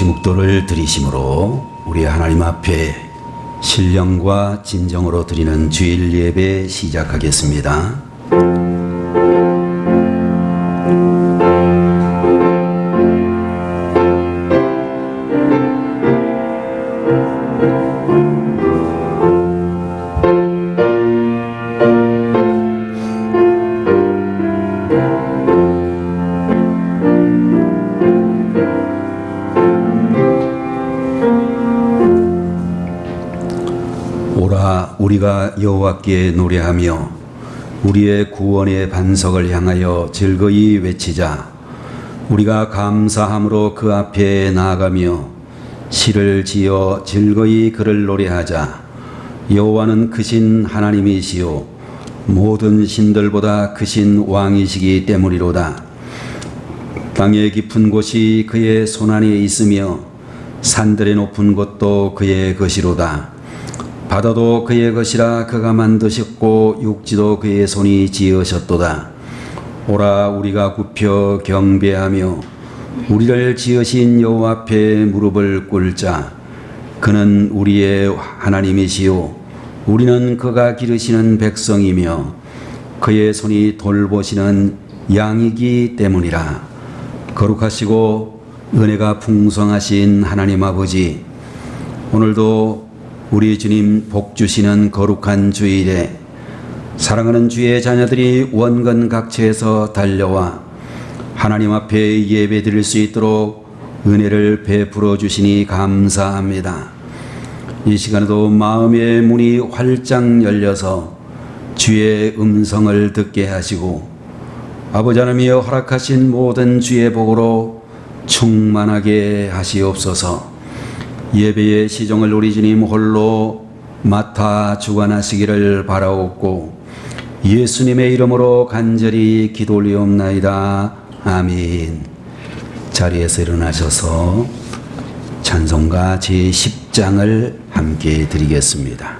묵도를 드리심으로 우리 하나님 앞에 신령과 진정으로 드리는 주일 예배 시작하겠습니다. 오라 우리가 여호와께 노래하며 우리의 구원의 반석을 향하여 즐거이 외치자. 우리가 감사함으로 그 앞에 나아가며 시를 지어 즐거이 그를 노래하자. 여호와는 크신 하나님이시요 모든 신들보다 크신 왕이시기 때문이로다. 땅의 깊은 곳이 그의 손안에 있으며 산들의 높은 곳도 그의 것이로다. 바다도 그의 것이라 그가 만드셨고 육지도 그의 손이 지으셨도다. 오라 우리가 굽혀 경배하며 우리를 지으신 여호와 앞에 무릎을 꿇자. 그는 우리의 하나님이시요 우리는 그가 기르시는 백성이며 그의 손이 돌보시는 양이기 때문이라. 거룩하시고 은혜가 풍성하신 하나님 아버지, 오늘도 우리 주님 복 주시는 거룩한 주일에 사랑하는 주의 자녀들이 원근 각처에서 달려와 하나님 앞에 예배 드릴 수 있도록 은혜를 베풀어 주시니 감사합니다. 이 시간에도 마음의 문이 활짝 열려서 주의 음성을 듣게 하시고 아버지 하나님이여 허락하신 모든 주의 복으로 충만하게 하시옵소서. 예배의 시종을 우리 주님 홀로 맡아 주관하시기를 바라옵고 예수님의 이름으로 간절히 기도 올리옵나이다. 아멘. 자리에서 일어나셔서 찬송가 제10장을 함께 드리겠습니다.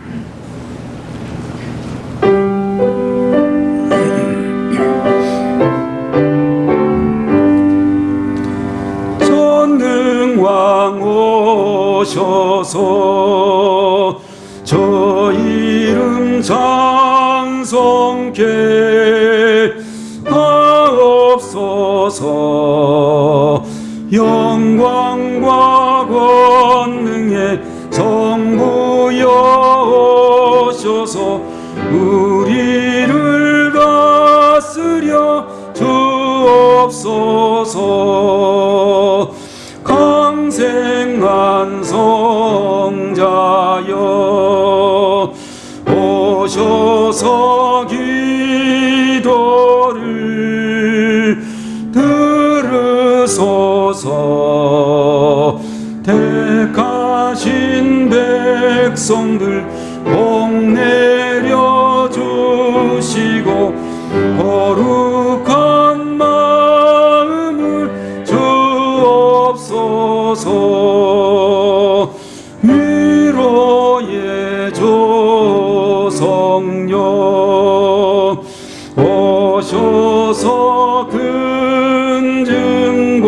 전능왕 오셔서 저 이름 찬송케 하옵소서. 영광과 권능의 성부여 오셔서 우리를 다스려 주옵소서. 강생한 성자여 오셔서 기도를 들으소서. 택하신 백성들 복 내려 주시고 거룩한 마음을 주옵소서. 위로의 조성령 오셔서 근증고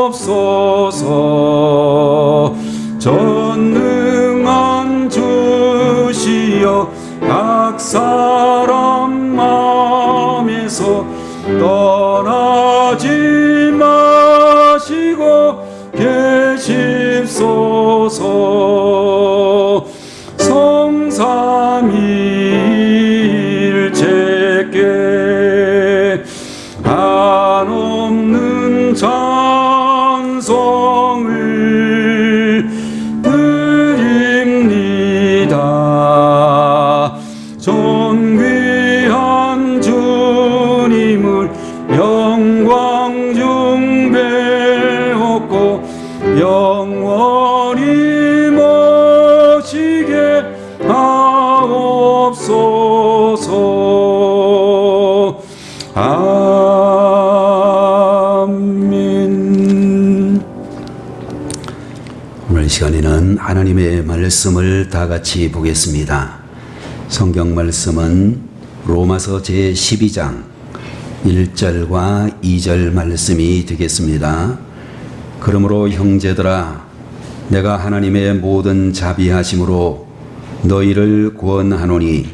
주옵소서. 전능한 주시여 각 사람 마음에서 떠나지 마시고 계십소서. 성삼위일체께 한없는 찬송을 드립니다. 존귀한 주님을 영광 중배하고 영원히 모시게 하옵소서. 아멘. 오늘 시간에는 하나님의 말씀을 다 같이 보겠습니다. 성경 말씀은 로마서 제12장 1절과 2절 말씀이 되겠습니다. 그러므로 형제들아, 내가 하나님의 모든 자비하심으로 너희를 구원하노니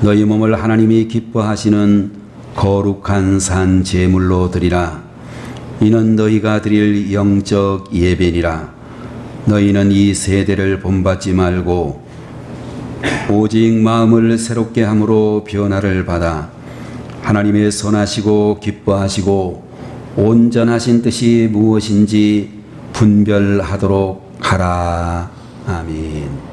너희 몸을 하나님이 기뻐하시는 거룩한 산 제물로 드리라. 이는 너희가 드릴 영적 예배니라. 너희는 이 세대를 본받지 말고 오직 마음을 새롭게 함으로 변화를 받아 하나님의 선하시고 기뻐하시고 온전하신 뜻이 무엇인지 분별하도록 하라. 아멘.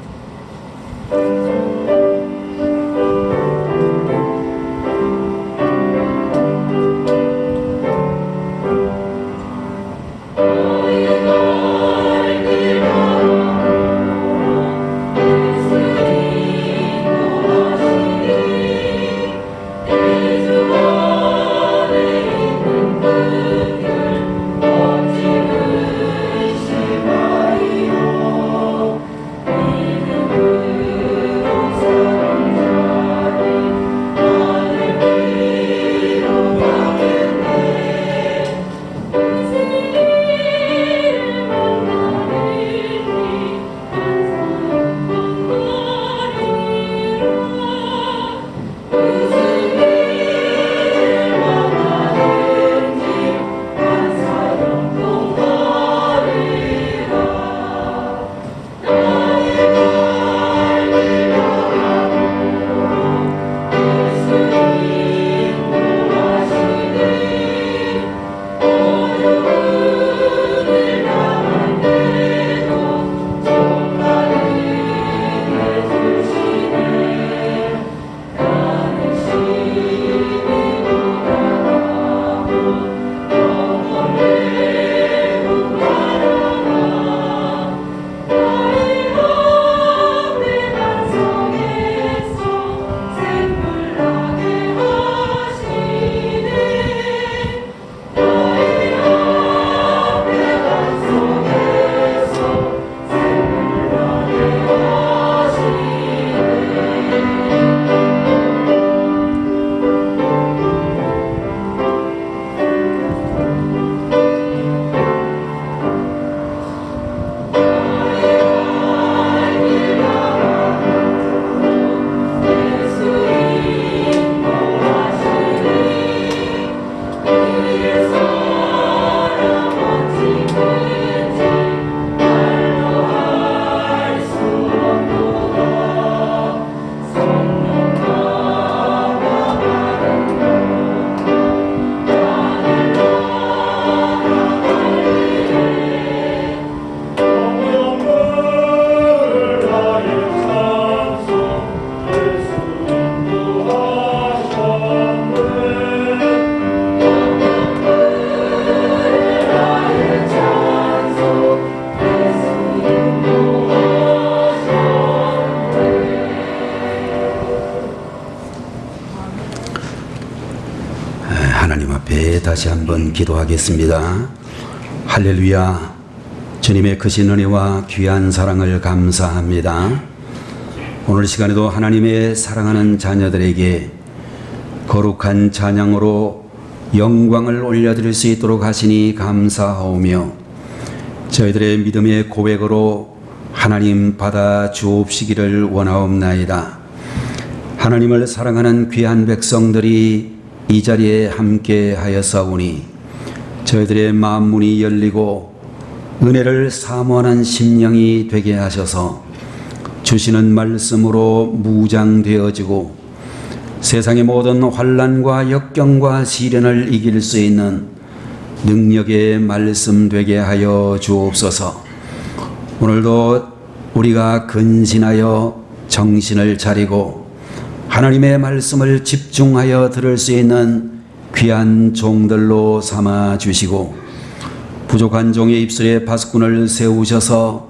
하나님 앞에 다시 한번 기도하겠습니다. 할렐루야. 주님의 크신 은혜와 귀한 사랑을 감사합니다. 오늘 시간에도 하나님의 사랑하는 자녀들에게 거룩한 찬양으로 영광을 올려드릴 수 있도록 하시니 감사하오며, 저희들의 믿음의 고백으로 하나님 받아 주옵시기를 원하옵나이다. 하나님을 사랑하는 귀한 백성들이 이 자리에 함께 하였사오니 저희들의 마음 문이 열리고 은혜를 사모하는 심령이 되게 하셔서 주시는 말씀으로 무장되어지고 세상의 모든 환난과 역경과 시련을 이길 수 있는 능력의 말씀 되게 하여 주옵소서. 오늘도 우리가 근신하여 정신을 차리고 하나님의 말씀을 집중하여 들을 수 있는 귀한 종들로 삼아 주시고, 부족한 종의 입술에 바스꾼을 세우셔서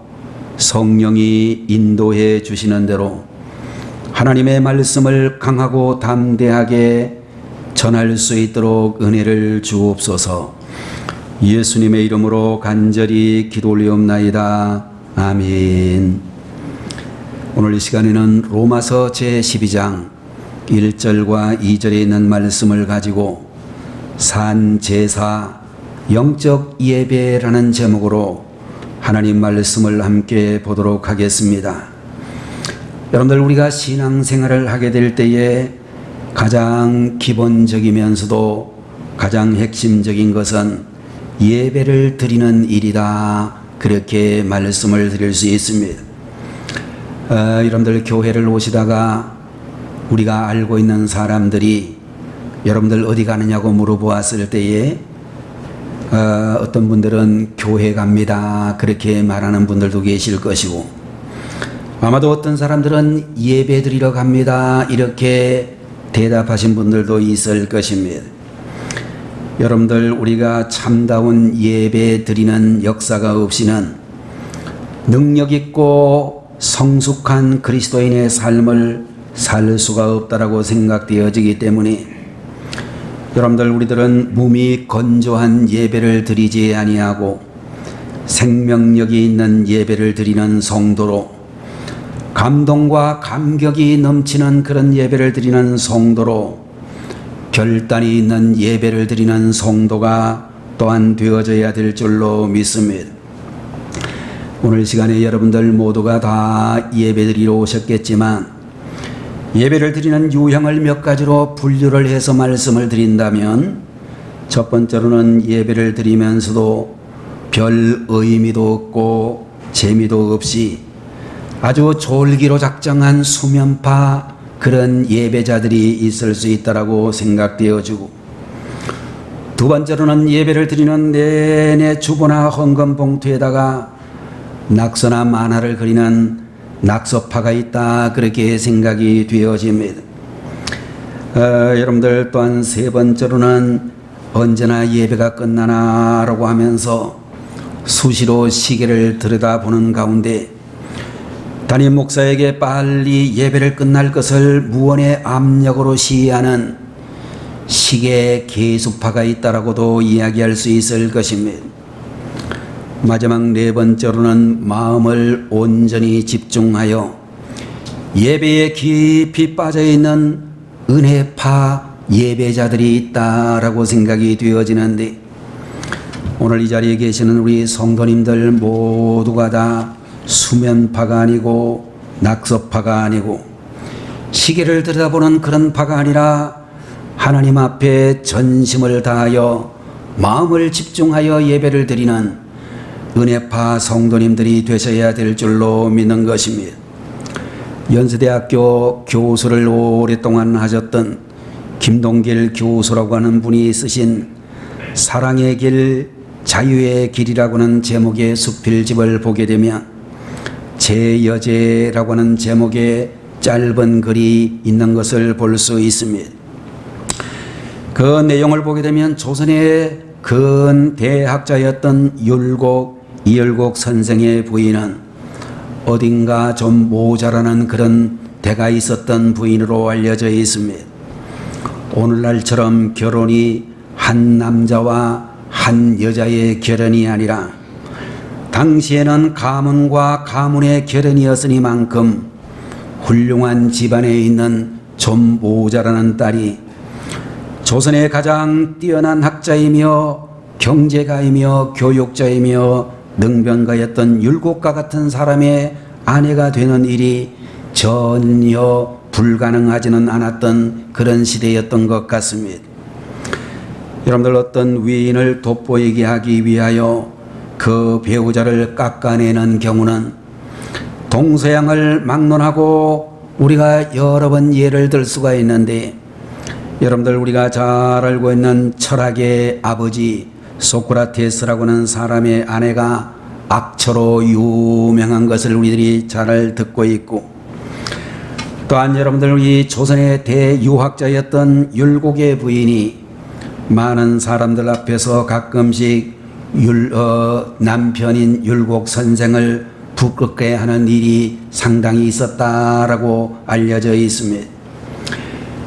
성령이 인도해 주시는 대로 하나님의 말씀을 강하고 담대하게 전할 수 있도록 은혜를 주옵소서. 예수님의 이름으로 간절히 기도 올리옵나이다. 아멘. 오늘 이 시간에는 로마서 제12장 1절과 2절에 있는 말씀을 가지고 산제사 영적 예배라는 제목으로 하나님 말씀을 함께 보도록 하겠습니다. 여러분들, 우리가 신앙생활을 하게 될 때에 가장 기본적이면서도 가장 핵심적인 것은 예배를 드리는 일이다, 그렇게 말씀을 드릴 수 있습니다. 여러분들, 교회를 오시다가 우리가 알고 있는 사람들이 여러분들 어디 가느냐고 물어보았을 때에 어떤 분들은 교회 갑니다, 그렇게 말하는 분들도 계실 것이고, 아마도 어떤 사람들은 예배 드리러 갑니다, 이렇게 대답하신 분들도 있을 것입니다. 여러분들, 우리가 참다운 예배 드리는 역사가 없이는 능력 있고 성숙한 그리스도인의 삶을 살 수가 없다라고 생각되어지기 때문에, 여러분들, 우리들은 몸이 건조한 예배를 드리지 아니하고 생명력이 있는 예배를 드리는 성도로, 감동과 감격이 넘치는 그런 예배를 드리는 성도로, 결단이 있는 예배를 드리는 성도가 또한 되어져야 될 줄로 믿습니다. 오늘 시간에 여러분들 모두가 다 예배 드리러 오셨겠지만, 예배를 드리는 유형을 몇 가지로 분류를 해서 말씀을 드린다면, 첫 번째로는 예배를 드리면서도 별 의미도 없고 재미도 없이 아주 졸기로 작정한 수면파 그런 예배자들이 있을 수 있다라고 생각되어지고, 두 번째로는 예배를 드리는 내내 주보나 헌금 봉투에다가 낙서나 만화를 그리는 낙서파가 있다, 그렇게 생각이 되어집니다. 여러분들, 또한 세 번째로는 언제나 예배가 끝나나라고 하면서 수시로 시계를 들여다보는 가운데 담임 목사에게 빨리 예배를 끝날 것을 무언의 압력으로 시위하는 시계 계수파가 있다라고도 이야기할 수 있을 것입니다. 마지막 네 번째로는 마음을 온전히 집중하여 예배에 깊이 빠져있는 은혜파 예배자들이 있다라고 생각이 되어지는데, 오늘 이 자리에 계시는 우리 성도님들 모두가 다 수면파가 아니고 낙서파가 아니고 시계를 들여다보는 그런 파가 아니라 하나님 앞에 전심을 다하여 마음을 집중하여 예배를 드리는 은혜파 성도님들이 되셔야 될 줄로 믿는 것입니다. 연세대학교 교수를 오랫동안 하셨던 김동길 교수라고 하는 분이 쓰신 사랑의 길, 자유의 길이라고 하는 제목의 수필집을 보게 되면 제 여제라고 하는 제목의 짧은 글이 있는 것을 볼 수 있습니다. 그 내용을 보게 되면 조선의 근 대학자였던 이율곡 선생의 부인은 어딘가 좀 모자라는 그런 대가 있었던 부인으로 알려져 있습니다. 오늘날처럼 결혼이 한 남자와 한 여자의 결혼이 아니라 당시에는 가문과 가문의 결혼이었으니만큼 훌륭한 집안에 있는 좀 모자라는 딸이 조선의 가장 뛰어난 학자이며 경제가이며 교육자이며 능변가였던 율곡과 같은 사람의 아내가 되는 일이 전혀 불가능하지는 않았던 그런 시대였던 것 같습니다. 여러분들, 어떤 위인을 돋보이게 하기 위하여 그 배우자를 깎아내는 경우는 동서양을 막론하고 우리가 여러 번 예를 들 수가 있는데, 여러분들, 우리가 잘 알고 있는 철학의 아버지 소크라테스라고 하는 사람의 아내가 악처로 유명한 것을 우리들이 잘 듣고 있고, 또한 여러분들, 이 조선의 대유학자였던 율곡의 부인이 많은 사람들 앞에서 가끔씩 남편인 율곡 선생을 부끄럽게 하는 일이 상당히 있었다라고 알려져 있습니다.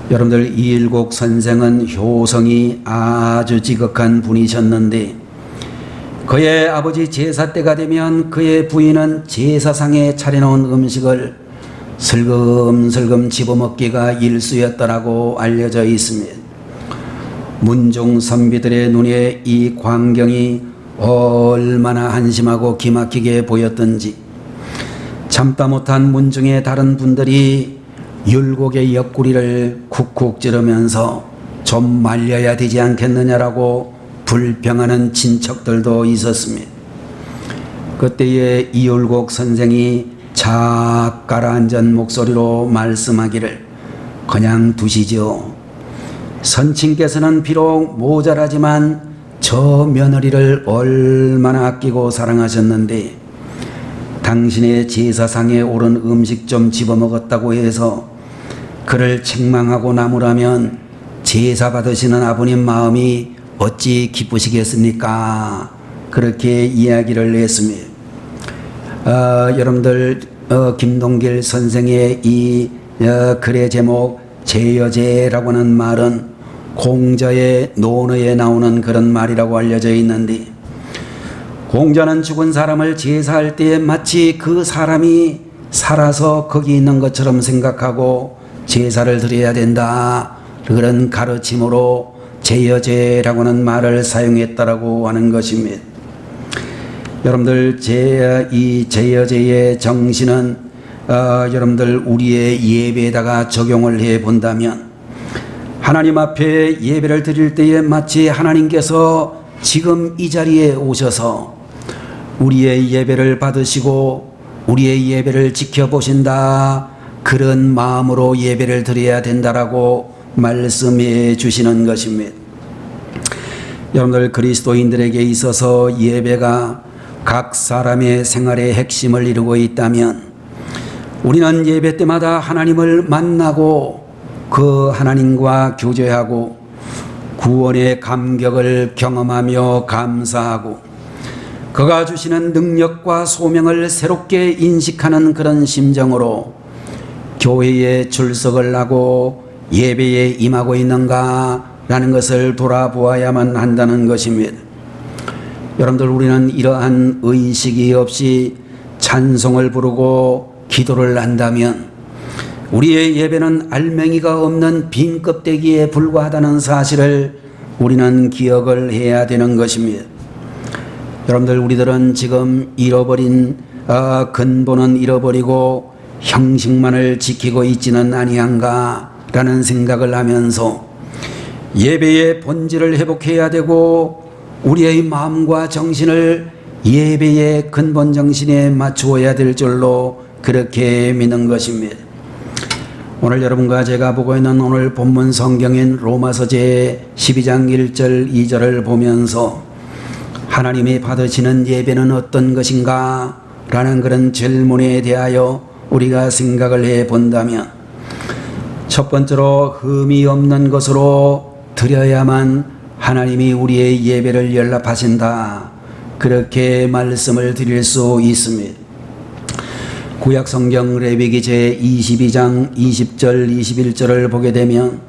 여러분들, 이율곡 선생은 효성이 아주 지극한 분이셨는데, 그의 아버지 제사 때가 되면 그의 부인은 제사상에 차려놓은 음식을 슬금슬금 집어먹기가 일쑤였다라고 알려져 있습니다. 문중 선비들의 눈에 이 광경이 얼마나 한심하고 기막히게 보였던지 참다 못한 문중의 다른 분들이 율곡의 옆구리를 쿡쿡 찌르면서 좀 말려야 되지 않겠느냐라고 불평하는 친척들도 있었습니다. 그때에 이율곡 선생이 착 가라앉은 목소리로 말씀하기를 그냥 두시죠. 선친께서는 비록 모자라지만 저 며느리를 얼마나 아끼고 사랑하셨는데 당신의 제사상에 오른 음식 좀 집어먹었다고 해서 그를 책망하고 나무라면 제사 받으시는 아버님 마음이 어찌 기쁘시겠습니까? 그렇게 이야기를 했습니다. 여러분들 김동길 선생의 이 글의 제목 제여제라고 하는 말은 공자의 논어에 나오는 그런 말이라고 알려져 있는데 공자는 죽은 사람을 제사할 때 마치 그 사람이 살아서 거기 있는 것처럼 생각하고 제사를 드려야 된다. 그런 가르침으로 제여제라고 하는 말을 사용했다라고 하는 것입니다. 여러분들 이 제여제의 정신은 여러분들 우리의 예배에다가 적용을 해 본다면 하나님 앞에 예배를 드릴 때에 마치 하나님께서 지금 이 자리에 오셔서 우리의 예배를 받으시고 우리의 예배를 지켜보신다 그런 마음으로 예배를 드려야 된다라고 말씀해 주시는 것입니다. 여러분들 그리스도인들에게 있어서 예배가 각 사람의 생활의 핵심을 이루고 있다면 우리는 예배 때마다 하나님을 만나고 그 하나님과 교제하고 구원의 감격을 경험하며 감사하고 그가 주시는 능력과 소명을 새롭게 인식하는 그런 심정으로 교회에 출석을 하고 예배에 임하고 있는가라는 것을 돌아보아야만 한다는 것입니다. 여러분들 우리는 이러한 의식이 없이 찬송을 부르고 기도를 한다면 우리의 예배는 알맹이가 없는 빈 껍데기에 불과하다는 사실을 우리는 기억을 해야 되는 것입니다. 여러분들 우리들은 지금 잃어버린 근본은 잃어버리고 형식만을 지키고 있지는 아니한가 라는 생각을 하면서 예배의 본질을 회복해야 되고 우리의 마음과 정신을 예배의 근본 정신에 맞추어야 될 줄로 그렇게 믿는 것입니다. 오늘 여러분과 제가 보고 있는 오늘 본문 성경인 로마서 제 12장 1절 2절을 보면서 하나님이 받으시는 예배는 어떤 것인가 라는 그런 질문에 대하여 우리가 생각을 해 본다면 첫 번째로 흠이 없는 것으로 드려야만 하나님이 우리의 예배를 연락하신다 그렇게 말씀을 드릴 수 있습니다. 구약성경 레위기 제 22장 20절 21절을 보게 되면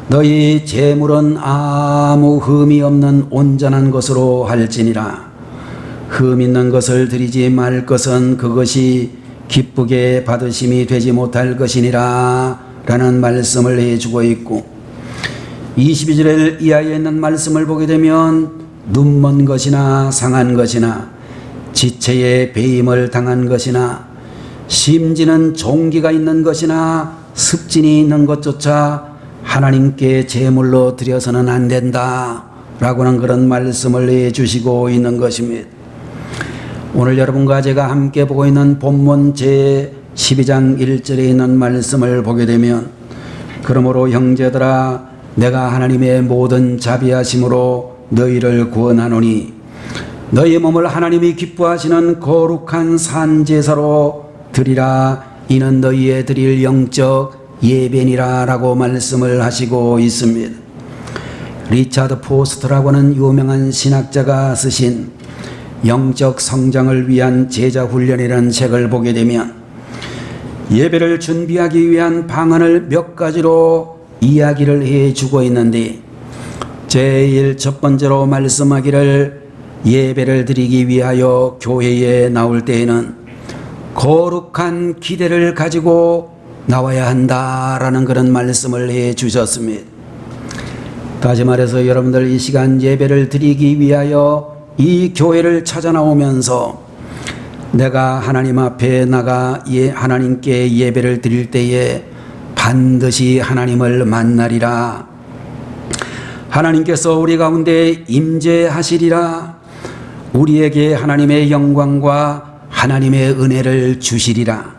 너희 제물은 아무 흠이 없는 온전한 것으로 할지니라 흠 있는 것을 드리지 말 것은 그것이 기쁘게 받으심이 되지 못할 것이니라 라는 말씀을 해주고 있고 22절 이하에 있는 말씀을 보게 되면 눈먼 것이나 상한 것이나 지체에 배임을 당한 것이나 심지는 종기가 있는 것이나 습진이 있는 것조차 하나님께 제물로 드려서는 안 된다 라고 하는 그런 말씀을 해주시고 있는 것입니다. 오늘 여러분과 제가 함께 보고 있는 본문 제 12장 1절에 있는 말씀을 보게 되면 그러므로 형제들아 내가 하나님의 모든 자비하심으로 너희를 구원하노니 너희 몸을 하나님이 기뻐하시는 거룩한 산제사로 드리라 이는 너희의 드릴 영적 예배니라 라고 말씀을 하시고 있습니다. 리차드 포스터라고 하는 유명한 신학자가 쓰신 영적 성장을 위한 제자 훈련이라는 책을 보게 되면 예배를 준비하기 위한 방안을 몇 가지로 이야기를 해주고 있는데 제일 첫 번째로 말씀하기를 예배를 드리기 위하여 교회에 나올 때에는 거룩한 기대를 가지고 나와야 한다라는 그런 말씀을 해 주셨습니다. 다시 말해서 여러분들 이 시간 예배를 드리기 위하여 이 교회를 찾아 나오면서 내가 하나님 앞에 나가 하나님께 예배를 드릴 때에 반드시 하나님을 만나리라. 하나님께서 우리 가운데 임재하시리라. 우리에게 하나님의 영광과 하나님의 은혜를 주시리라.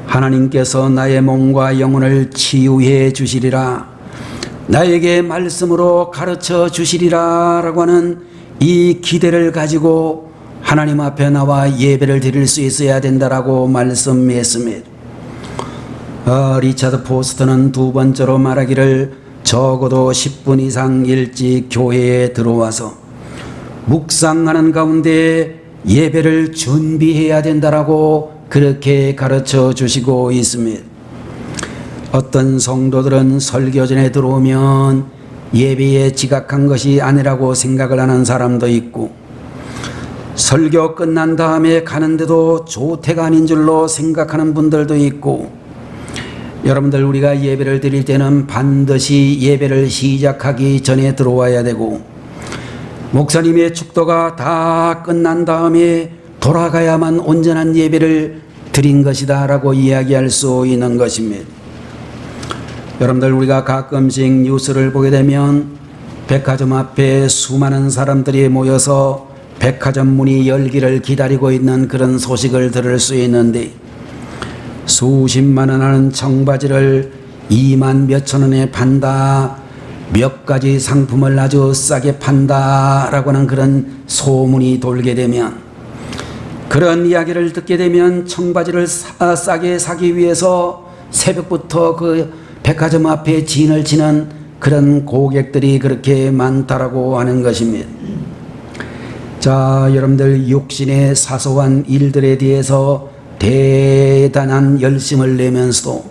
하나님께서 나의 몸과 영혼을 치유해 주시리라. 나에게 말씀으로 가르쳐 주시리라 라고 하는 이 기대를 가지고 하나님 앞에 나와 예배를 드릴 수 있어야 된다라고 말씀했습니다. 리차드 포스터는 두 번째로 말하기를 적어도 10분 이상 일찍 교회에 들어와서 묵상하는 가운데 예배를 준비해야 된다라고 그렇게 가르쳐 주시고 있습니다. 어떤 성도들은 설교 전에 들어오면 예배에 지각한 것이 아니라고 생각을 하는 사람도 있고, 설교 끝난 다음에 가는데도 조퇴가 아닌 줄로 생각하는 분들도 있고, 여러분들 우리가 예배를 드릴 때는 반드시 예배를 시작하기 전에 들어와야 되고, 목사님의 축도가 다 끝난 다음에 돌아가야만 온전한 예배를 드린 것이다 라고 이야기할 수 있는 것입니다. 여러분들 우리가 가끔씩 뉴스를 보게 되면 백화점 앞에 수많은 사람들이 모여서 백화점 문이 열기를 기다리고 있는 그런 소식을 들을 수 있는데, 수십만 원 하는 청바지를 2만 몇천 원에 판다, 몇 가지 상품을 아주 싸게 판다 라고 하는 그런 소문이 돌게 되면, 그런 이야기를 듣게 되면 청바지를 싸게 사기 위해서 새벽부터 그 백화점 앞에 진을 치는 그런 고객들이 그렇게 많다라고 하는 것입니다. 자, 여러분들 육신의 사소한 일들에 대해서 대단한 열심을 내면서도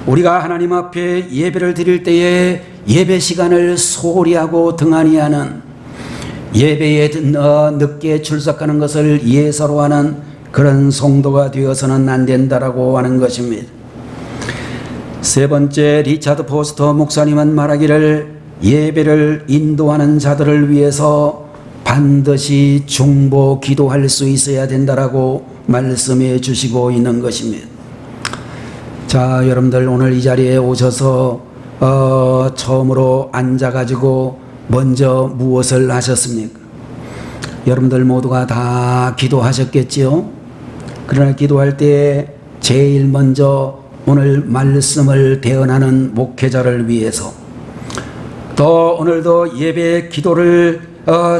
우리가 하나님 앞에 예배를 드릴 때에 예배 시간을 소홀히 하고 등한히 하는, 예배에 늦게 출석하는 것을 예사로 하는 그런 성도가 되어서는 안 된다라고 하는 것입니다. 세 번째, 리차드 포스터 목사님은 말하기를 예배를 인도하는 자들을 위해서 반드시 중보 기도할 수 있어야 된다라고 말씀해 주시고 있는 것입니다. 자, 여러분들 오늘 이 자리에 오셔서 처음으로 앉아가지고 먼저 무엇을 하셨습니까? 여러분들 모두가 다 기도하셨겠지요? 그러나 기도할 때 제일 먼저 오늘 말씀을 대언하는 목회자를 위해서, 또 오늘도 예배 기도를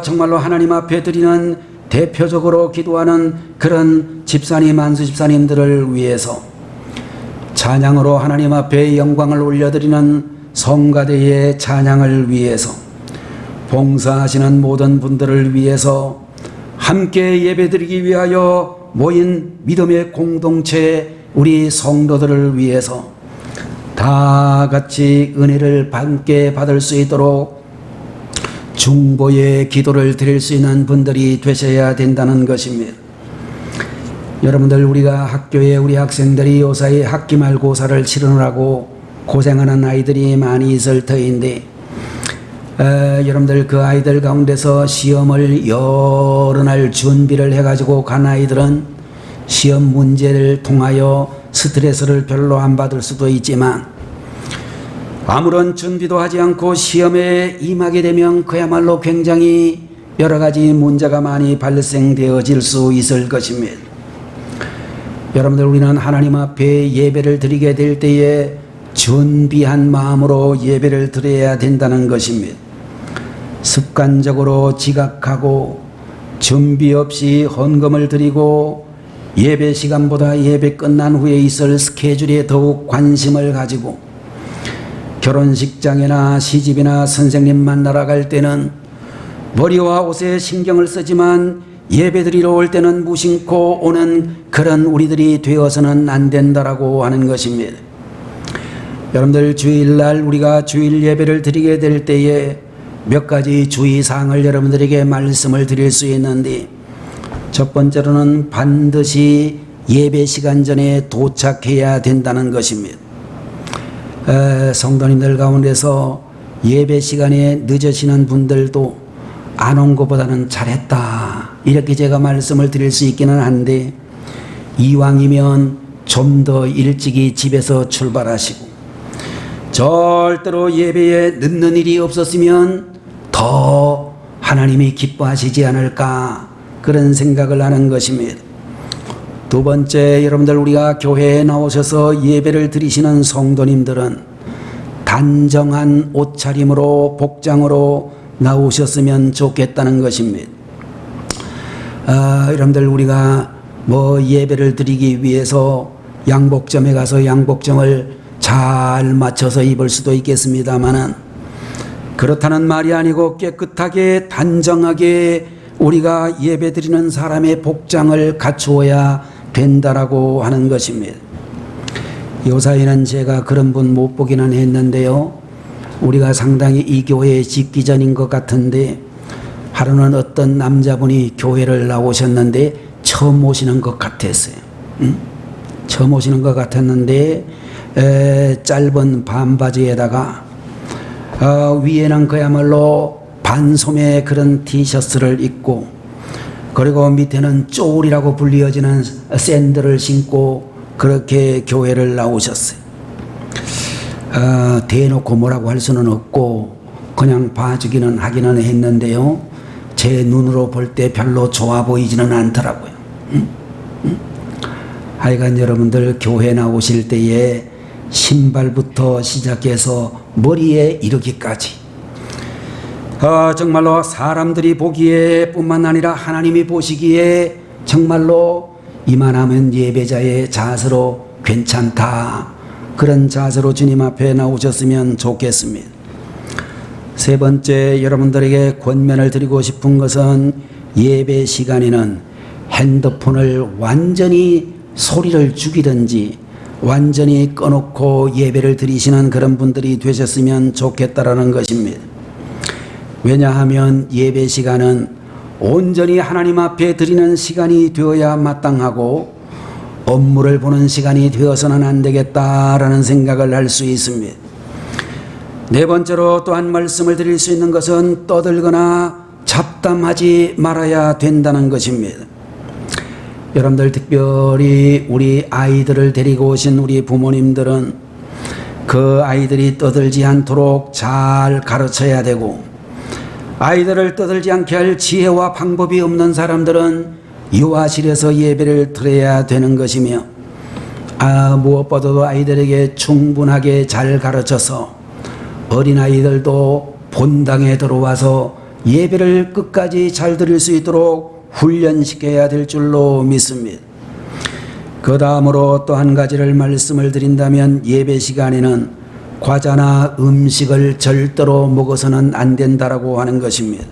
정말로 하나님 앞에 드리는 대표적으로 기도하는 그런 집사님, 안수 집사님들을 위해서, 찬양으로 하나님 앞에 영광을 올려드리는 성가대의 찬양을 위해서, 봉사하시는 모든 분들을 위해서, 함께 예배드리기 위하여 모인 믿음의 공동체 우리 성도들을 위해서 다 같이 은혜를 함께 받을 수 있도록 중보의 기도를 드릴 수 있는 분들이 되셔야 된다는 것입니다. 여러분들 우리가 학교에 우리 학생들이 요사이 학기말고사를 치르느라고 고생하는 아이들이 많이 있을 터인데, 여러분들 그 아이들 가운데서 시험을 여러 날 준비를 해가지고 간 아이들은 시험 문제를 통하여 스트레스를 별로 안 받을 수도 있지만, 아무런 준비도 하지 않고 시험에 임하게 되면 그야말로 굉장히 여러 가지 문제가 많이 발생되어질 수 있을 것입니다. 여러분들 우리는 하나님 앞에 예배를 드리게 될 때에 준비한 마음으로 예배를 드려야 된다는 것입니다. 습관적으로 지각하고 준비 없이 헌금을 드리고 예배 시간보다 예배 끝난 후에 있을 스케줄에 더욱 관심을 가지고, 결혼식장이나 시집이나 선생님 만나러 갈 때는 머리와 옷에 신경을 쓰지만 예배 드리러 올 때는 무심코 오는 그런 우리들이 되어서는 안 된다라고 하는 것입니다. 여러분들 주일날 우리가 주일 예배를 드리게 될 때에 몇 가지 주의사항을 여러분들에게 말씀을 드릴 수 있는데, 첫 번째로는 반드시 예배 시간 전에 도착해야 된다는 것입니다. 성도님들 가운데서 예배 시간에 늦으시는 분들도 안 온 것보다는 잘했다, 이렇게 제가 말씀을 드릴 수 있기는 한데, 이왕이면 좀 더 일찍이 집에서 출발하시고 절대로 예배에 늦는 일이 없었으면 더 하나님이 기뻐하시지 않을까, 그런 생각을 하는 것입니다. 두 번째, 여러분들, 우리가 교회에 나오셔서 예배를 드리시는 성도님들은 단정한 옷차림으로, 복장으로 나오셨으면 좋겠다는 것입니다. 여러분들, 우리가 예배를 드리기 위해서 양복점에 가서 양복점을 잘 맞춰서 입을 수도 있겠습니다만은, 그렇다는 말이 아니고 깨끗하게 단정하게 우리가 예배 드리는 사람의 복장을 갖추어야 된다라고 하는 것입니다. 요사이는 제가 그런 분 못 보기는 했는데요, 우리가 상당히 이 교회에 짓기 전인 것 같은데, 하루는 어떤 남자분이 교회를 나오셨는데 처음 오시는 것 같았어요. 처음 오시는 것 같았는데 짧은 반바지에다가 위에는 그야말로 반소매 그런 티셔츠를 입고, 그리고 밑에는 쪼울이라고 불리어지는 샌들을 신고 그렇게 교회를 나오셨어요. 대놓고 뭐라고 할 수는 없고 그냥 봐주기는 하기는 했는데요, 제 눈으로 볼 때 별로 좋아 보이지는 않더라고요. 하여간 여러분들, 교회 나오실 때에 신발부터 시작해서 머리에 이르기까지 정말로 사람들이 보기에 뿐만 아니라 하나님이 보시기에 정말로 이만하면 예배자의 자세로 괜찮다, 그런 자세로 주님 앞에 나오셨으면 좋겠습니다. 세 번째, 여러분들에게 권면을 드리고 싶은 것은 예배 시간에는 핸드폰을 완전히 소리를 죽이든지 완전히 꺼놓고 예배를 드리시는 그런 분들이 되셨으면 좋겠다라는 것입니다. 왜냐하면 예배 시간은 온전히 하나님 앞에 드리는 시간이 되어야 마땅하고 업무를 보는 시간이 되어서는 안 되겠다라는 생각을 할 수 있습니다. 네 번째로 또한 말씀을 드릴 수 있는 것은 떠들거나 잡담하지 말아야 된다는 것입니다. 여러분들, 특별히 우리 아이들을 데리고 오신 우리 부모님들은 그 아이들이 떠들지 않도록 잘 가르쳐야 되고, 아이들을 떠들지 않게 할 지혜와 방법이 없는 사람들은 유아실에서 예배를 드려야 되는 것이며, 무엇보다도 아이들에게 충분하게 잘 가르쳐서 어린아이들도 본당에 들어와서 예배를 끝까지 잘 드릴 수 있도록 훈련시켜야 될 줄로 믿습니다. 그 다음으로 또 한 가지를 말씀을 드린다면, 예배 시간에는 과자나 음식을 절대로 먹어서는 안 된다라고 하는 것입니다.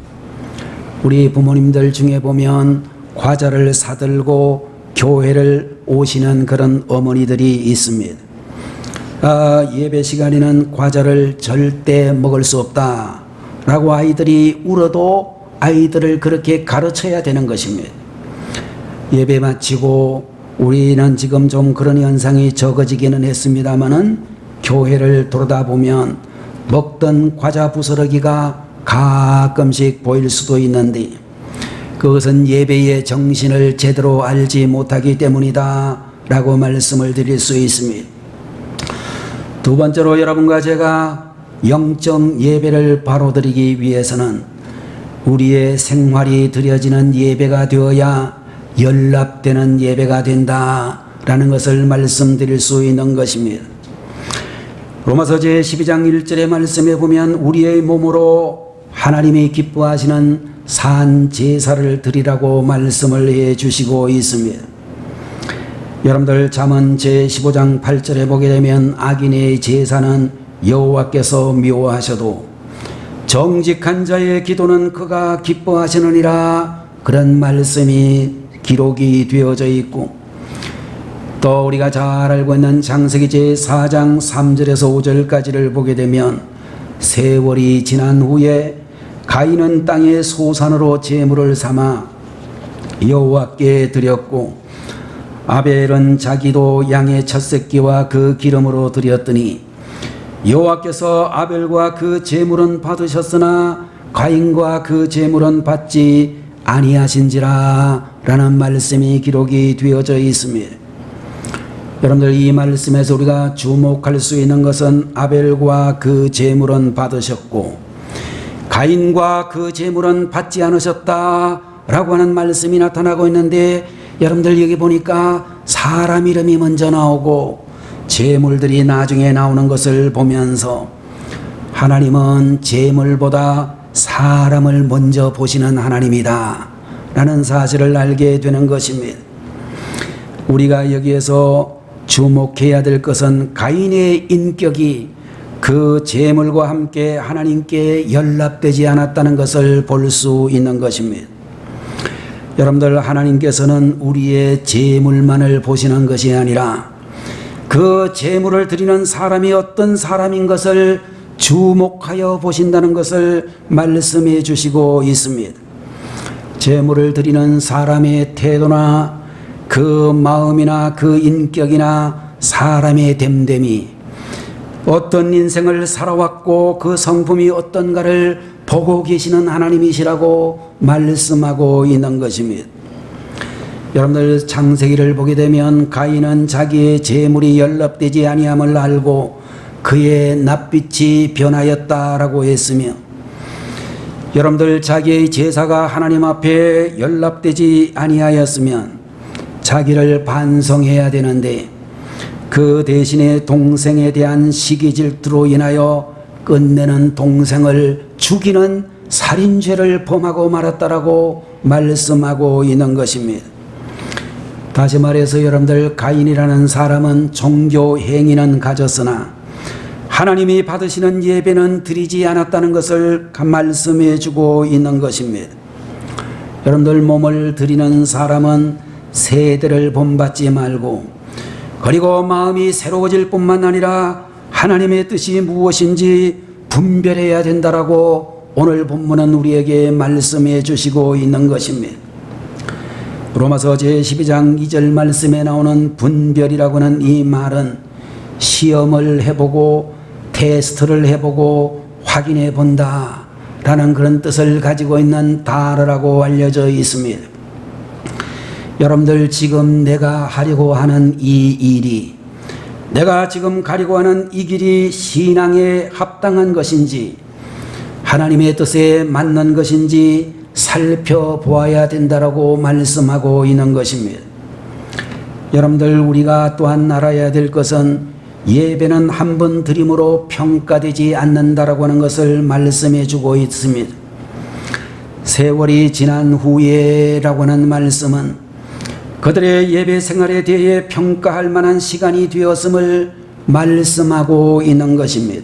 우리 부모님들 중에 보면 과자를 사들고 교회를 오시는 그런 어머니들이 있습니다. 예배 시간에는 과자를 절대 먹을 수 없다 라고 아이들이 울어도 아이들을 그렇게 가르쳐야 되는 것입니다. 예배 마치고 우리는 지금 좀 그런 현상이 적어지기는 했습니다마는, 교회를 돌아다 보면 먹던 과자 부스러기가 가끔씩 보일 수도 있는데, 그것은 예배의 정신을 제대로 알지 못하기 때문이다 라고 말씀을 드릴 수 있습니다. 두 번째로, 여러분과 제가 영적 예배를 바로 드리기 위해서는 우리의 생활이 드려지는 예배가 되어야 연락되는 예배가 된다라는 것을 말씀드릴 수 있는 것입니다. 로마서 제12장 1절의 말씀에 보면 우리의 몸으로 하나님이 기뻐하시는 산 제사를 드리라고 말씀을 해 주시고 있습니다. 여러분들, 잠언 제15장 8절에 보게 되면 악인의 제사는 여호와께서 미워하셔도 정직한 자의 기도는 그가 기뻐하시느니라, 그런 말씀이 기록이 되어져 있고, 또 우리가 잘 알고 있는 창세기 제4장 3절에서 5절까지를 보게 되면 세월이 지난 후에 가인은 땅의 소산으로 제물을 삼아 여호와께 드렸고, 아벨은 자기도 양의 첫 새끼와 그 기름으로 드렸더니 여호와께서 아벨과 그 제물은 받으셨으나 가인과 그 제물은 받지 아니하신지라 라는 말씀이 기록이 되어져 있습니다. 여러분들, 이 말씀에서 우리가 주목할 수 있는 것은 아벨과 그 제물은 받으셨고 가인과 그 제물은 받지 않으셨다 라고 하는 말씀이 나타나고 있는데, 여러분들 여기 보니까 사람 이름이 먼저 나오고 제물들이 나중에 나오는 것을 보면서 하나님은 제물보다 사람을 먼저 보시는 하나님이다 라는 사실을 알게 되는 것입니다. 우리가 여기에서 주목해야 될 것은 가인의 인격이 그 제물과 함께 하나님께 연락되지 않았다는 것을 볼 수 있는 것입니다. 여러분들, 하나님께서는 우리의 제물만을 보시는 것이 아니라 그 제물을 드리는 사람이 어떤 사람인 것을 주목하여 보신다는 것을 말씀해 주시고 있습니다. 제물을 드리는 사람의 태도나 그 마음이나 그 인격이나 사람의 됨됨이, 어떤 인생을 살아왔고 그 성품이 어떤가를 보고 계시는 하나님이시라고 말씀하고 있는 것입니다. 여러분들, 창세기를 보게 되면 가인은 자기의 제물이 연락되지 아니함을 알고 그의 낯빛이 변하였다라고 했으며, 여러분들, 자기의 제사가 하나님 앞에 연락되지 아니하였으면 자기를 반성해야 되는데 그 대신에 동생에 대한 시기 질투로 인하여 끝내는 동생을 죽이는 살인죄를 범하고 말았다라고 말씀하고 있는 것입니다. 다시 말해서 여러분들, 가인이라는 사람은 종교 행위는 가졌으나 하나님이 받으시는 예배는 드리지 않았다는 것을 말씀해 주고 있는 것입니다. 여러분들, 몸을 드리는 사람은 세대를 본받지 말고, 그리고 마음이 새로워질 뿐만 아니라 하나님의 뜻이 무엇인지 분별해야 된다라고 오늘 본문은 우리에게 말씀해 주시고 있는 것입니다. 로마서 제12장 2절 말씀에 나오는 분별이라고 하는 이 말은 시험을 해보고 테스트를 해보고 확인해 본다 라는 그런 뜻을 가지고 있는 단어라고 알려져 있습니다. 여러분들, 지금 내가 하려고 하는 이 일이, 내가 지금 가려고 하는 이 길이 신앙에 합당한 것인지 하나님의 뜻에 맞는 것인지 살펴보아야 된다라고 말씀하고 있는 것입니다. 여러분들, 우리가 또한 알아야 될 것은 예배는 한 번 드림으로 평가되지 않는다라고 하는 것을 말씀해 주고 있습니다. 세월이 지난 후에라고 하는 말씀은 그들의 예배 생활에 대해 평가할 만한 시간이 되었음을 말씀하고 있는 것입니다.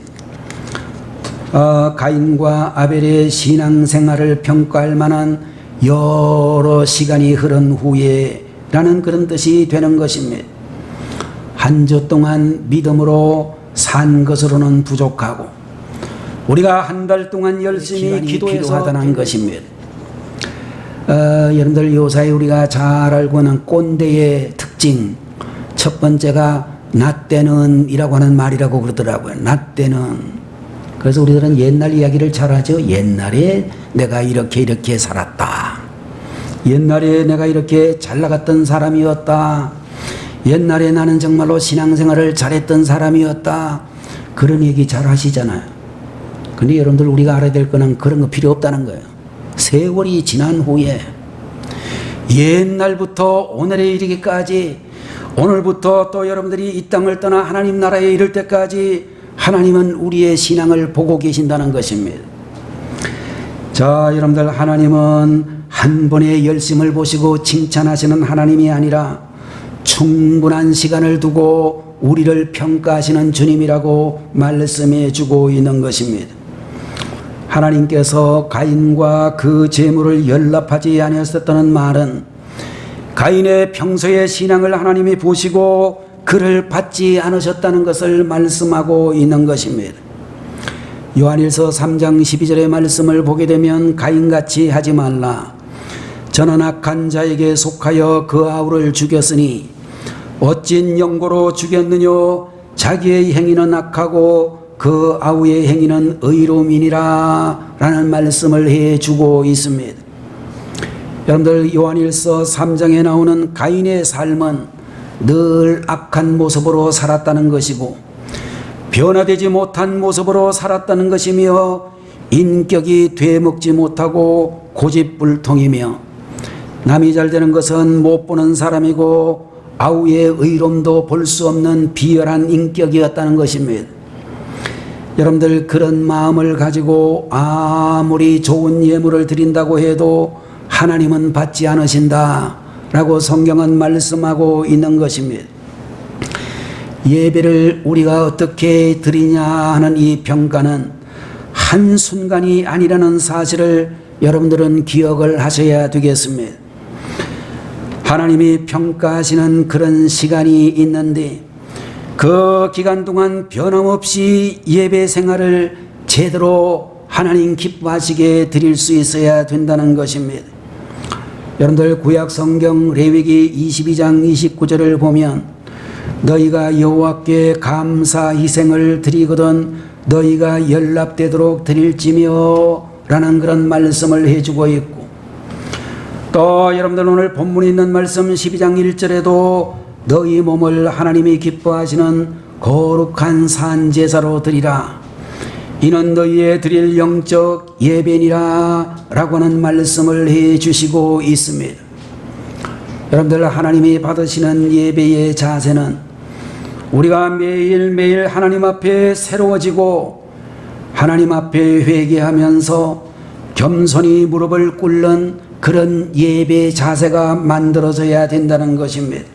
가인과 아벨의 신앙생활을 평가할 만한 여러 시간이 흐른 후에 라는 그런 뜻이 되는 것입니다. 한 주 동안 믿음으로 산 것으로는 부족하고 우리가 한 달 동안 열심히 기도해서 하다는 것입니다. 여러분들, 요사이 우리가 잘 알고 있는 꼰대의 특징, 첫 번째가 나 때는 이라고 하는 말이라고 그러더라고요. 나 때는. 그래서 우리들은 옛날 이야기를 잘 하죠. 옛날에 내가 이렇게 살았다. 옛날에 내가 이렇게 잘 나갔던 사람이었다. 옛날에 나는 정말로 신앙생활을 잘했던 사람이었다. 그런 얘기 잘 하시잖아요. 근데 여러분들, 우리가 알아야 될 거는 그런 거 필요 없다는 거예요. 세월이 지난 후에 옛날부터 오늘에 이르기까지, 오늘부터 또 여러분들이 이 땅을 떠나 하나님 나라에 이를 때까지 하나님은 우리의 신앙을 보고 계신다는 것입니다. 자, 여러분들, 하나님은 한 번의 열심을 보시고 칭찬하시는 하나님이 아니라 충분한 시간을 두고 우리를 평가하시는 주님이라고 말씀해 주고 있는 것입니다. 하나님께서 가인과 그 제물을 연락하지 아니하셨다는 말은 가인의 평소의 신앙을 하나님이 보시고 그를 받지 않으셨다는 것을 말씀하고 있는 것입니다. 요한일서 3장 12절의 말씀을 보게 되면 가인같이 하지 말라. 저는 악한 자에게 속하여 그 아우를 죽였으니 어찐 영고로 죽였느뇨. 자기의 행위는 악하고 그 아우의 행위는 의로움이니라 라는 말씀을 해주고 있습니다. 여러분들, 요한일서 3장에 나오는 가인의 삶은 늘 악한 모습으로 살았다는 것이고 변화되지 못한 모습으로 살았다는 것이며 인격이 되먹지 못하고 고집불통이며 남이 잘 되는 것은 못 보는 사람이고 아우의 의로움도 볼 수 없는 비열한 인격이었다는 것입니다. 여러분들, 그런 마음을 가지고 아무리 좋은 예물을 드린다고 해도 하나님은 받지 않으신다 라고 성경은 말씀하고 있는 것입니다. 예배를 우리가 어떻게 드리냐 하는 이 평가는 한순간이 아니라는 사실을 여러분들은 기억을 하셔야 되겠습니다. 하나님이 평가하시는 그런 시간이 있는데 그 기간 동안 변함없이 예배 생활을 제대로 하나님 기뻐하시게 드릴 수 있어야 된다는 것입니다. 여러분들, 구약 성경 레위기 22장 29절을 보면 너희가 여호와께 감사 희생을 드리거든 너희가 연락되도록 드릴지며 라는 그런 말씀을 해주고 있고, 또 여러분들 오늘 본문에 있는 말씀 12장 1절에도 너희 몸을 하나님이 기뻐하시는 거룩한 산제사로 드리라 이는 너희의 드릴 영적 예배니라 라고 하는 말씀을 해주시고 있습니다. 여러분들, 하나님이 받으시는 예배의 자세는 우리가 매일매일 하나님 앞에 새로워지고 하나님 앞에 회개하면서 겸손히 무릎을 꿇는 그런 예배 자세가 만들어져야 된다는 것입니다.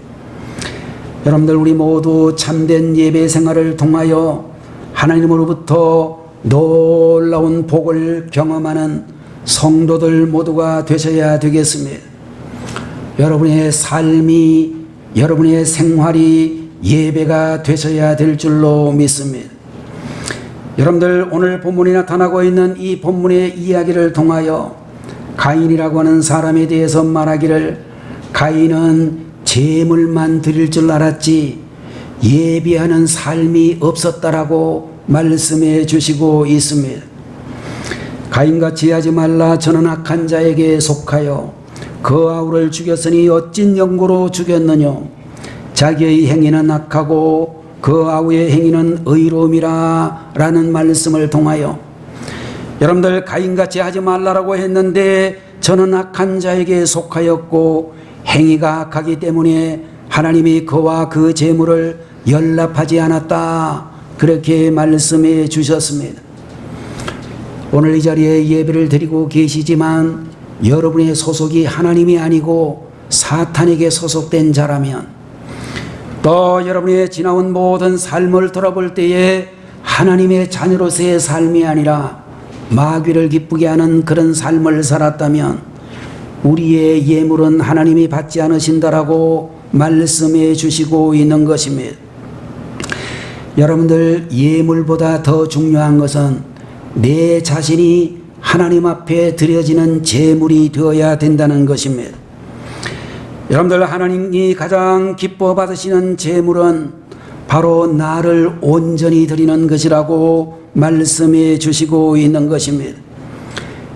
여러분들, 우리 모두 참된 예배 생활을 통하여 하나님으로부터 놀라운 복을 경험하는 성도들 모두가 되셔야 되겠습니다. 여러분의 삶이, 여러분의 생활이 예배가 되셔야 될 줄로 믿습니다. 여러분들, 오늘 본문에 나타나고 있는 이 본문의 이야기를 통하여 가인이라고 하는 사람에 대해서 말하기를 가인은 제물만 드릴 줄 알았지 예배하는 삶이 없었다라고 말씀해 주시고 있습니다. 가인같이 하지 말라. 저는 악한 자에게 속하여 그 아우를 죽였으니 어찐 영고로 죽였느냐. 자기의 행위는 악하고 그 아우의 행위는 의로움이라 라는 말씀을 통하여 여러분들, 가인같이 하지 말라라고 했는데 저는 악한 자에게 속하였고 행위가 악하기 때문에 하나님이 그와 그 재물을 연락하지 않았다, 그렇게 말씀해 주셨습니다. 오늘 이 자리에 예배를 드리고 계시지만 여러분의 소속이 하나님이 아니고 사탄에게 소속된 자라면, 또 여러분의 지나온 모든 삶을 돌아볼 때에 하나님의 자녀로서의 삶이 아니라 마귀를 기쁘게 하는 그런 삶을 살았다면 우리의 예물은 하나님이 받지 않으신다라고 말씀해 주시고 있는 것입니다. 여러분들, 예물보다 더 중요한 것은 내 자신이 하나님 앞에 드려지는 제물이 되어야 된다는 것입니다. 여러분들, 하나님이 가장 기뻐 받으시는 제물은 바로 나를 온전히 드리는 것이라고 말씀해 주시고 있는 것입니다.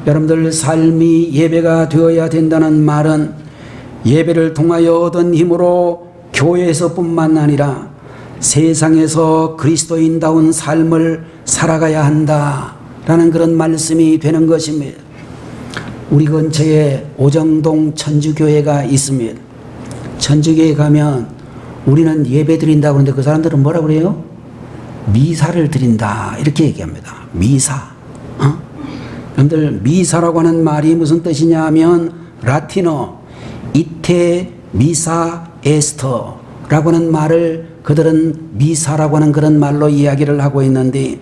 여러분들, 삶이 예배가 되어야 된다는 말은 예배를 통하여 얻은 힘으로 교회에서뿐만 아니라 세상에서 그리스도인다운 삶을 살아가야 한다라는 그런 말씀이 되는 것입니다. 우리 근처에 오정동 천주교회가 있습니다. 천주교회 가면 우리는 예배 드린다고 하는데 그 사람들은 뭐라 그래요? 미사를 드린다 이렇게 얘기합니다. 미사. 여러분들, 미사라고 하는 말이 무슨 뜻이냐 하면 라틴어 이테 미사 에스터라고 하는 말을 그들은 미사라고 하는 그런 말로 이야기를 하고 있는데,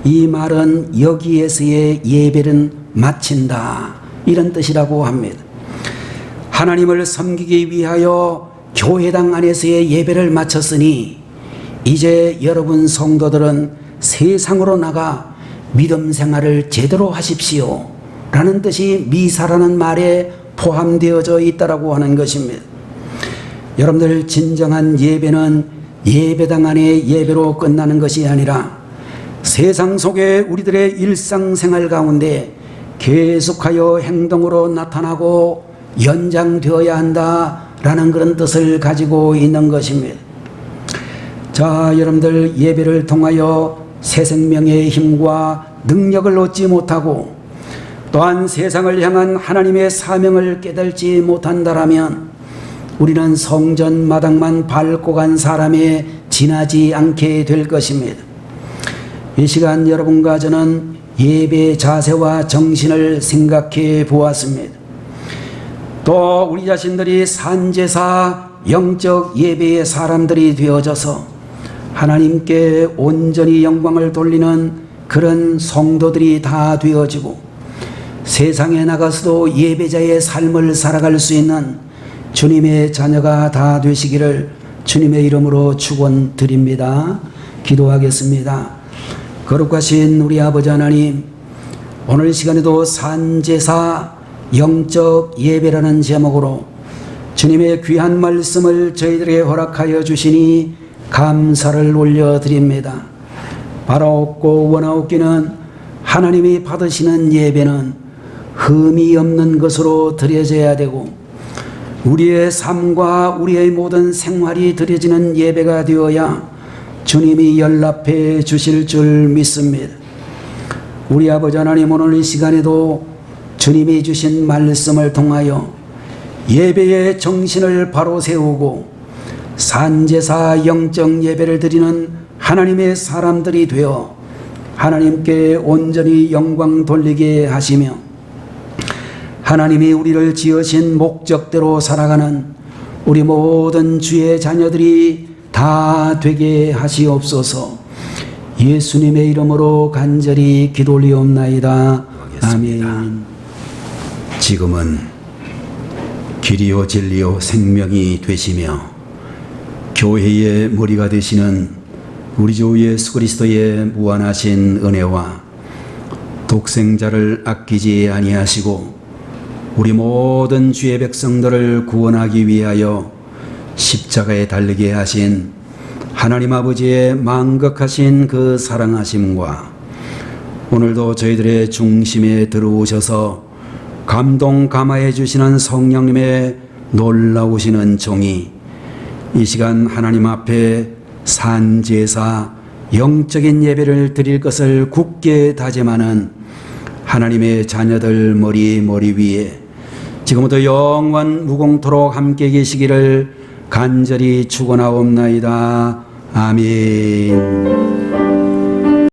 이 말은 여기에서의 예배는 마친다 이런 뜻이라고 합니다. 하나님을 섬기기 위하여 교회당 안에서의 예배를 마쳤으니 이제 여러분 성도들은 세상으로 나가 믿음 생활을 제대로 하십시오 라는 뜻이 미사라는 말에 포함되어져 있다라고 하는 것입니다. 여러분들, 진정한 예배는 예배당 안의 예배로 끝나는 것이 아니라 세상 속에 우리들의 일상생활 가운데 계속하여 행동으로 나타나고 연장되어야 한다라는 그런 뜻을 가지고 있는 것입니다. 자, 여러분들 예배를 통하여 새 생명의 힘과 능력을 얻지 못하고 또한 세상을 향한 하나님의 사명을 깨달지 못한다라면 우리는 성전 마당만 밟고 간 사람에 지나지 않게 될 것입니다. 이 시간 여러분과 저는 예배 자세와 정신을 생각해 보았습니다. 또 우리 자신들이 산제사 영적 예배의 사람들이 되어져서 하나님께 온전히 영광을 돌리는 그런 성도들이 다 되어지고 세상에 나가서도 예배자의 삶을 살아갈 수 있는 주님의 자녀가 다 되시기를 주님의 이름으로 축원드립니다. 기도하겠습니다. 거룩하신 우리 아버지 하나님, 오늘 시간에도 산제사 영적 예배라는 제목으로 주님의 귀한 말씀을 저희들에게 허락하여 주시니 감사를 올려드립니다. 바라옵고 원하옵기는 하나님이 받으시는 예배는 흠이 없는 것으로 드려져야 되고 우리의 삶과 우리의 모든 생활이 드려지는 예배가 되어야 주님이 연락해 주실 줄 믿습니다. 우리 아버지 하나님, 오늘 이 시간에도 주님이 주신 말씀을 통하여 예배의 정신을 바로 세우고 산제사 영적 예배를 드리는 하나님의 사람들이 되어 하나님께 온전히 영광 돌리게 하시며 하나님이 우리를 지으신 목적대로 살아가는 우리 모든 주의 자녀들이 다 되게 하시옵소서. 예수님의 이름으로 간절히 기도 올리옵나이다. 아멘. 지금은 길이요 진리요 생명이 되시며 교회의 머리가 되시는 우리 주 예수 그리스도의 무한하신 은혜와 독생자를 아끼지 아니하시고 우리 모든 주의 백성들을 구원하기 위하여 십자가에 달리게 하신 하나님 아버지의 망극하신 그 사랑하심과 오늘도 저희들의 중심에 들어오셔서 감동 감화해 주시는 성령님의 놀라우시는 종이 이 시간 하나님 앞에 산제사 영적인 예배를 드릴 것을 굳게 다짐하는 하나님의 자녀들 머리 위에 지금부터 영원 무공토록 함께 계시기를 간절히 축원하옵나이다. 아멘.